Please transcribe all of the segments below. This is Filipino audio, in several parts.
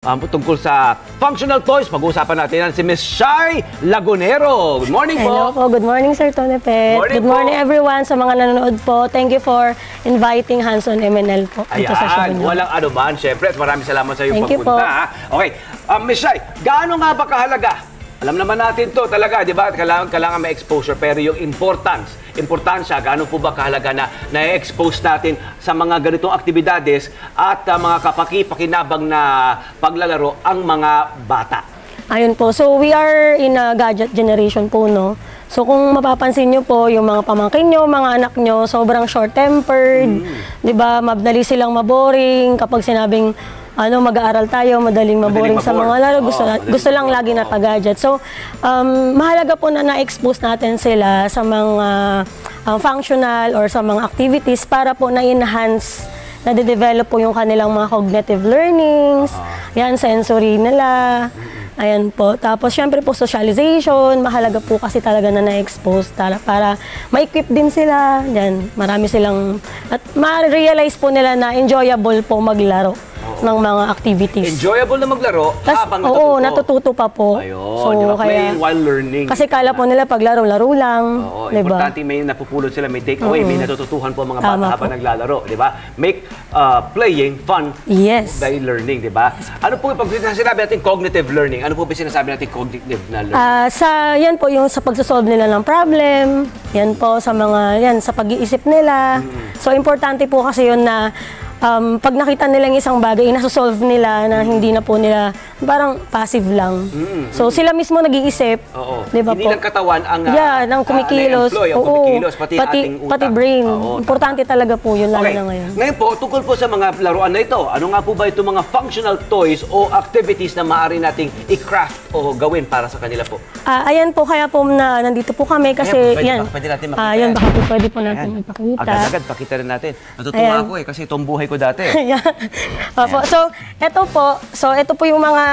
Tungkol sa functional toys, pag-uusapan natin yan si Miss Shai Lagunero. Good morning po. Hello po. Good morning, Sir Tony Pet. Good morning everyone sa mga nanonood po. Thank you for inviting Hanson MNL po. Ayan, walang anuman. Siyempre, at maraming salamat sa iyong pagpunta. Okay, Miss Shai, gaano nga ba kahalaga? Alam naman natin to talaga, di ba? Kailangan may exposure, pero yung importansya, gaano po ba kahalaga na na-expose natin sa mga ganitong aktibidades at mga kapaki-pakinabang na paglalaro ang mga bata? Ayun po. So, we are in a gadget generation po, no? So, kung mapapansin nyo po, yung mga pamangkin nyo, mga anak nyo, sobrang short-tempered, di ba? Madali silang maboring kapag sinabing mag-aaral tayo, madaling maboring sa mga laro. Gusto lang lagi na gadget. So, mahalaga po na na-expose natin sila sa mga functional or sa mga activities para po na-enhance, na-develop po yung kanilang mga cognitive learnings, yan, sensory nila. Ayan po. Tapos, syempre po, socialization. Mahalaga po kasi talaga na na-expose para ma-equip din sila. Yan, marami silang, at ma-realize po nila na enjoyable po maglaro ng mga activities. Enjoyable na maglaro habang natututo. Oo, natututo pa po. Ayun, so, diba, playing while learning. Kasi kala po nila pag laro-laro lang. Oo, diba? Importante may napupulot sila, may take away, may natututuhan po mga bata habang naglalaro. Diba? Make playing fun by learning. Diba? Ano po, pag sinasabi natin cognitive learning, ano po ba sinasabi natin cognitive na learning? Yan po yung sa pagsosolve nila ng problem, yan po sa mga, sa pag-iisip nila. So, importante po kasi yun na pag nakita nila yung isang bagay, nasosolve nila na hindi na po nila, parang passive lang. So, sila mismo nag-iisip. Diba hindi po? lang katawan ang ang kumikilos. Pati brain. Importante talaga po yun, lalo na ngayon. Ngayon po, tungkol po sa mga laruan na ito, ano nga po ba itong mga functional toys o activities na maaari nating i-craft o gawin para sa kanila po? Ayan po, kaya po na nandito po kami kasi pwede natin makita. Ayan, baka po pwede po natin ipakita. Agad-agad, pakita rin natin. Natutuwa ako kasi itong buhay ko dati. So, ito po yung mga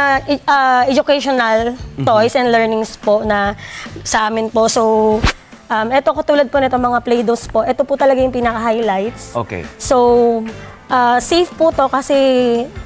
educational toys and learnings po na sa amin po. So, ito katulad po nito mga Play-Dohs po. Ito po talaga yung pinaka-highlights. Okay. So, safe po to kasi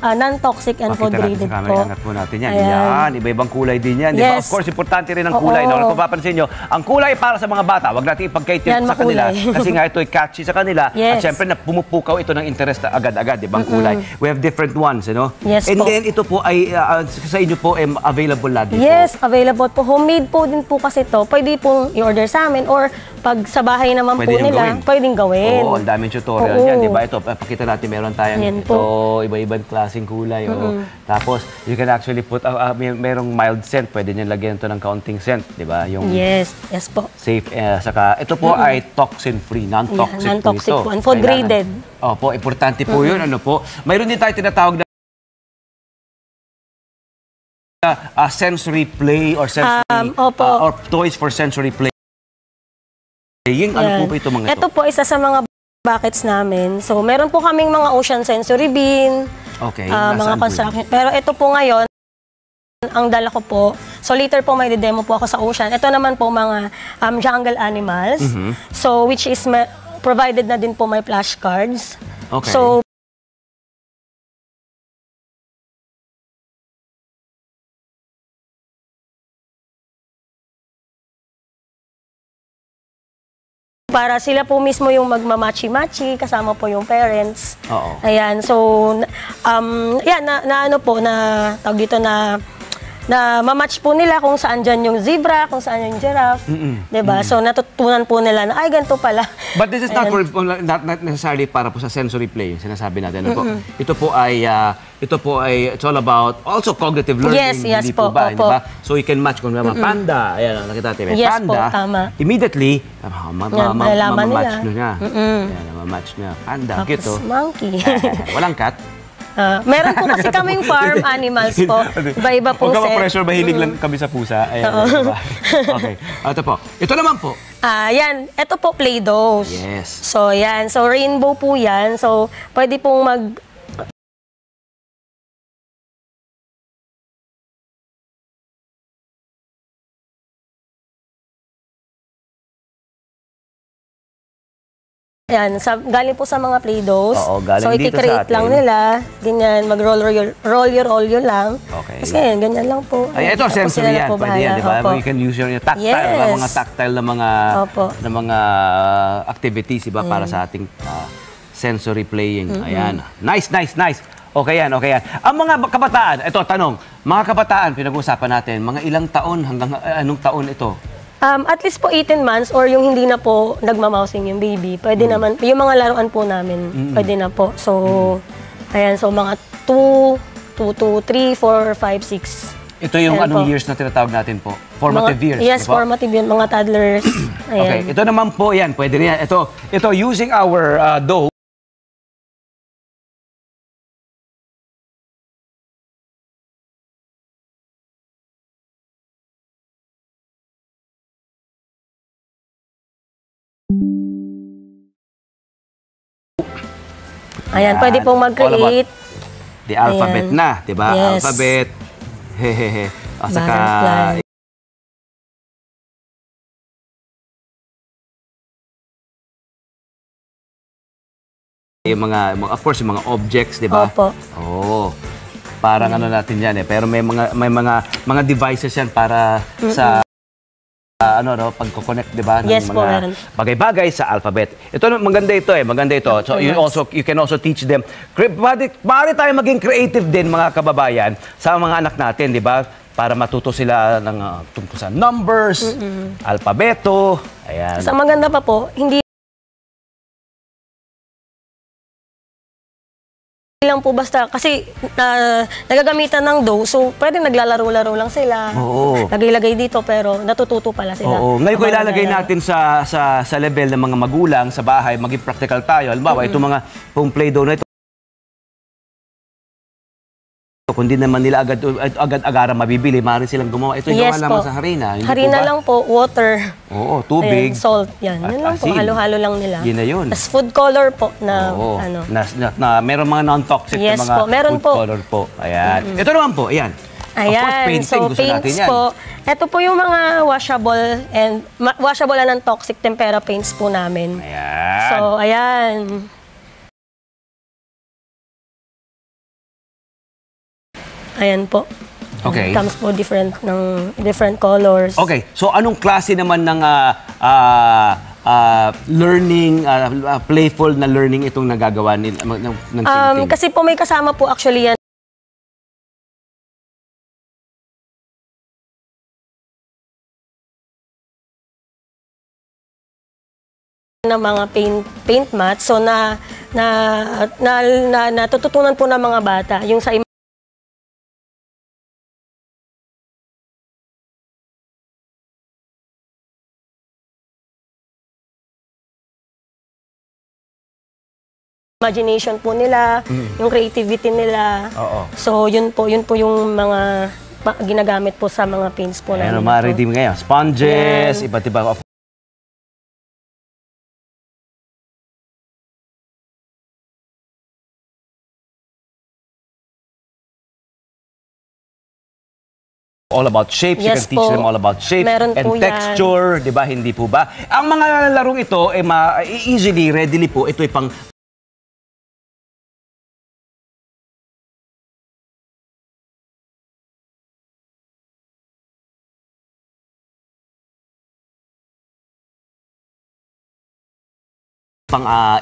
non-toxic and food-grade po. Angat po natin yan. Yan, iba-ibang kulay din yan. Diba? Of course, importante rin ang kulay. Kung papansin nyo, ang kulay para sa mga bata, wag natin ipagkait sa kanila. Kasi nga ito ay catchy sa kanila. At syempre, pumupukaw ito ng interest agad-agad, di ba? Ang kulay. We have different ones, ano? Yes and po. then ito po ay, sa inyo po, available lagi po. Yes, available po. Homemade po din po kasi ito. Pwede pong i-order sa amin or pag sa bahay naman po nila, pwedeng gawin. Oo, ang daming tutorial yan, di ba? Ito, pakita natin, meron tayong ito, iba-ibang klaseng kulay. Tapos, you can actually put, merong mild scent, pwede nyo lagyan ito ng counting scent, di ba? Yes po. Safe, saka, ito po ay toxin-free, non-toxic non-toxic po ito. And food-graded. Opo, importante po yun, ano po. Mayroon din tayo tinatawag na sensory play or sensory, or toys for sensory play. Ano po ito mga ito? Ito po isa sa mga buckets namin. So, meron po kaming mga ocean sensory bin, mga construction. Pero ito po ngayon, ang dala ko po. So, later po may demo po ako sa ocean. Ito naman po mga jungle animals. So, which is provided na din po may flashcards. So, para sila po mismo yung magmamachi-machi, kasama po yung parents. Ayan, so, tawag dito na mamatch po nila kung saan dyan yung zebra, kung saan yung giraffe. Diba? So, natutunan po nila na, ay, ganito pala. But this is not necessarily para po sa sensory play, sinasabi natin. Ito po ay, it's all about also cognitive learning. Yes po ba? So, you can match kung naman panda. Ayan, nakita natin, may panda. Yes po, tama. Immediately, mamamatch niya. Mamamatch niya. Panda, cute to. Monkey. Walang cat. Meron po kasi kaming farm animals po. Iba-iba po set. Huwag ka ma-pressure, mahilig lang kami sa pusa. Okay. Ito po. Ito naman po. Yan. Ito po, Play-Dohs. Yes. So, yan. So, rainbow po yan. So, pwede pong Ayan, galing po sa mga Play-Dohs. Oo, galing so, dito sa i-create atin. lang nila. Ganyan, roll lang. Okay. Tapos ngayon, ganyan lang po. Ay, ito, Tapos sensory sila na yan. po Pwede yan, di ba? Opo. You can use your tactile, Yes. mga tactile na mga activities, di ba, para sa ating sensory playing. Ayan. Nice. Okay yan. Ang mga kabataan, ito, tanong, mga kabataan, pinag-uusapan natin, mga ilang taon hanggang anong taon ito? At least po 18 months or yung hindi na po nagmamausing yung baby. Pwede naman, yung mga laruan po namin, pwede na po. So, ayan, so mga 2 to 3, 4, 5, 6. Ito yung Ayan anong po. years na tinatawag natin po? Formative years, Yes, di ba? formative yun, mga toddlers. Ayan. Okay, ito naman po yan, pwede rin yan. Ito using our dough. Ayan, pwede pong mag-create. The alphabet Ayan. na, di ba? Yes. Alphabet. Hehehe. At saka Butterfly. yung mga of course yung mga objects, di ba? Opo. Oo. Parang ano natin yan eh. Pero may mga devices yan para sa pagko-connect, di ba? Yes ng po, mga meron. bagay-bagay sa alphabet. Ito maganda ito eh, maganda ito. So you can also teach them. Maaari tayo maging creative din mga kababayan sa mga anak natin, di ba? Para matuto sila ng tungkol sa numbers, alpabeto. Ayan. Ang maganda pa po, hindi lang po basta, kasi nagagamitan ng dough, so pwede naglalaro-laro lang sila. Oo. Lagay-lagay dito, pero natututo pala sila. Oo. Ngayon ko Habang ilalagay naglalaro. natin sa level ng mga magulang sa bahay, maging practical tayo. Halimbawa, itong mga Play-Doh na ito, kung di naman nila agad-agaran mabibili, maaari silang gumawa. Ito yung gawa naman sa harina. Hindi Harina po ba? lang po, water. Oo, tubig. Ayan, salt. Yan. At Yun lang po, asin. halo-halo lang nila. Yun na yun. Tapos food color po na Oo. ano. Na meron mga non-toxic Yes na mga po, meron food po. color po. Ayan. Ito naman po, ayan. Of course, Ayan, painting. so Gusto natin paints yan. po. Ito po yung mga washable and non-toxic tempera paints po namin. Ayan. So, ayan. Ayan po. Okay. Comes po different colors. Okay, so anong klase naman ng learning, playful na learning itong nagagawa ng painting? Kasi po may kasama po actually yan ng mga paint mats. So natututunan po ng mga bata yung sa imagination po nila, yung creativity nila. Oo. So yun po yung mga ginagamit po sa mga paints po Ayan, namin. ma-redeem ngayon. Sponges, iba't iba. All about shapes. Yes you can teach po. them all about shapes Meron and po yan. texture, di ba? Hindi po ba? Ang mga larong ito, easily, readily po, ito ay pang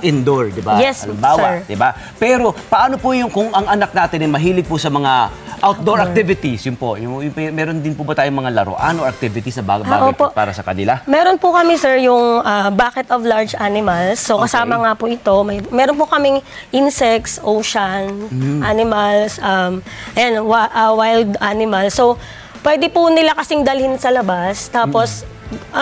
indoor, di ba? Yes, Halimbawa, sir. di ba? Pero paano po yung kung ang anak natin ay mahilig po sa mga outdoor activities, yun po. Meron din po ba tayong mga laruan o activities na bagay opo. para sa kanila? Meron po kami, sir, yung bucket of large animals. So, kasama nga po ito. Meron po kaming insects, ocean, animals, ayan, wild animals. So, pwede po nila kasing dalhin sa labas. Tapos,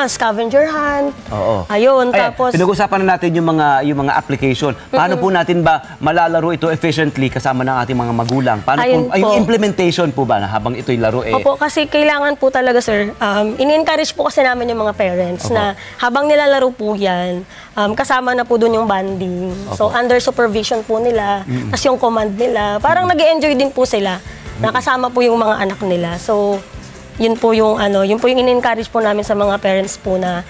scavenger hunt. Oo. Ayun, Ayan, tapos... pinag-usapan na natin yung mga application. Paano po natin ba malalaro ito efficiently kasama ng ating mga magulang? Paano Ayun po. yung implementation po ba na habang ito'y laro Opo, kasi kailangan po talaga, sir, in-encourage po kasi namin yung mga parents na habang nilalaro po yan, kasama na po doon yung bonding. So, under supervision po nila, tas yung command nila, parang nag-enjoy din po sila, nakasama po yung mga anak nila. So, yun po yung in-encourage po namin sa mga parents po na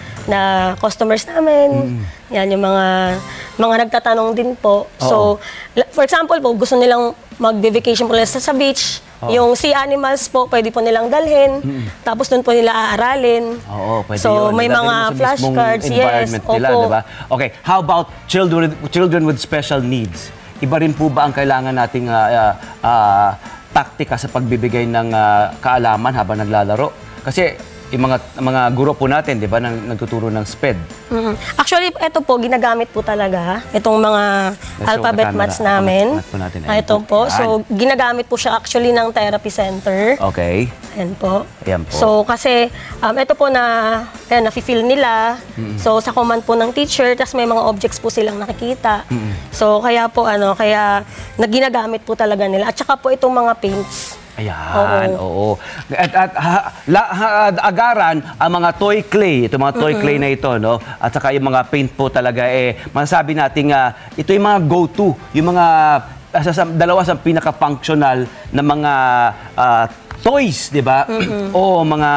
customers namin. Yan yung mga nagtatanong din po. So, for example po, gusto nilang mag-vacation po nila sa beach. Yung sea animals po, pwede po nilang dalhin. Tapos doon po nila aaralin. Oo, pwede so, yun. may mga flashcards. Environment nila, di ba? Okay, how about children with special needs? Iba rin po ba ang kailangan nating taktika sa pagbibigay ng kaalaman habang naglalaro? Kasi yung mga guro po natin, di ba, nagtuturo ng SPED. Actually, ito po, ginagamit po talaga itong mga alphabet maths namin. Ito po. So, ginagamit po siya actually ng therapy center. Okay. Ayan po. Ayan po. So, kasi ito po nafe-feel nila. So, sa command po ng teacher, tas may mga objects po silang nakikita. So, kaya po, kaya ginagamit po talaga nila. At saka po itong mga paints. Ayan, oo. Agaran ang mga toy clay, itong mga toy clay na ito, no? At saka yung mga paint po talaga, masasabi natin, ito yung mga go-to, yung mga dalawa sa pinaka-functional na mga toys, di ba? O mga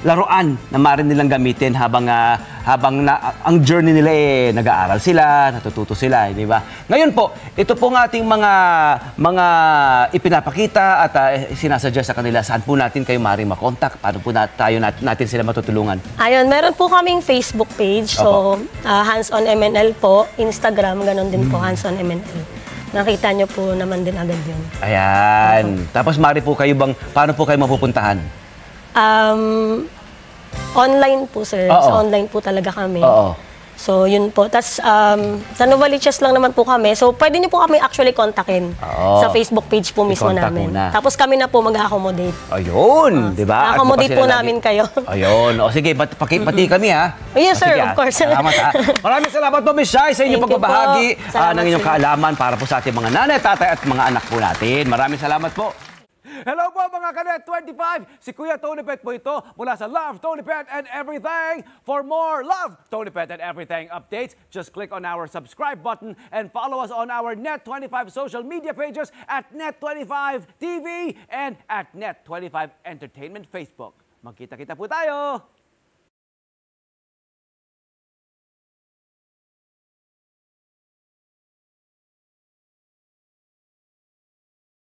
laruan na maaari nilang gamitin habang ang journey nila nag-aaral sila, natututo sila, di ba? Ngayon po, ito po ng ating mga ipinapakita at sinasuggest sa kanila saan po natin kayo maaaring makontak, paano po natin sila matutulungan. Ayun, meron po kaming Facebook page, so Hands on MNL po, Instagram, ganon din po, Hands on MNL. Nakita nyo po naman din agad yun. Ayan. Tapos maaari po kayo paano po kayo mapupuntahan? Online po, sir. So, online po talaga kami. So, yun po. Tapos, sa Novaliches lang naman po kami. So, pwede niyo po kami actually kontakin sa Facebook page po mismo namin. Tapos kami na po mag-accommodate. Ayun, di ba? Accommodate po namin kayo. Ayun. O sige, pati kami ha. Yes, sir, of course. Salamat ha. Maraming salamat po, Miss Shai, sa inyong pagbabahagi ng inyong kaalaman para po sa ating mga nanay, tatay at mga anak po natin. Maraming salamat po. Hello po mga Kanet 25! Si Kuya Tony Pet po ito mula sa Love, Tony Pet and Everything. For more Love, Tony Pet and Everything updates, just click on our subscribe button and follow us on our Net25 social media pages at Net25 TV and at Net25 Entertainment Facebook. Magkita-kita po tayo!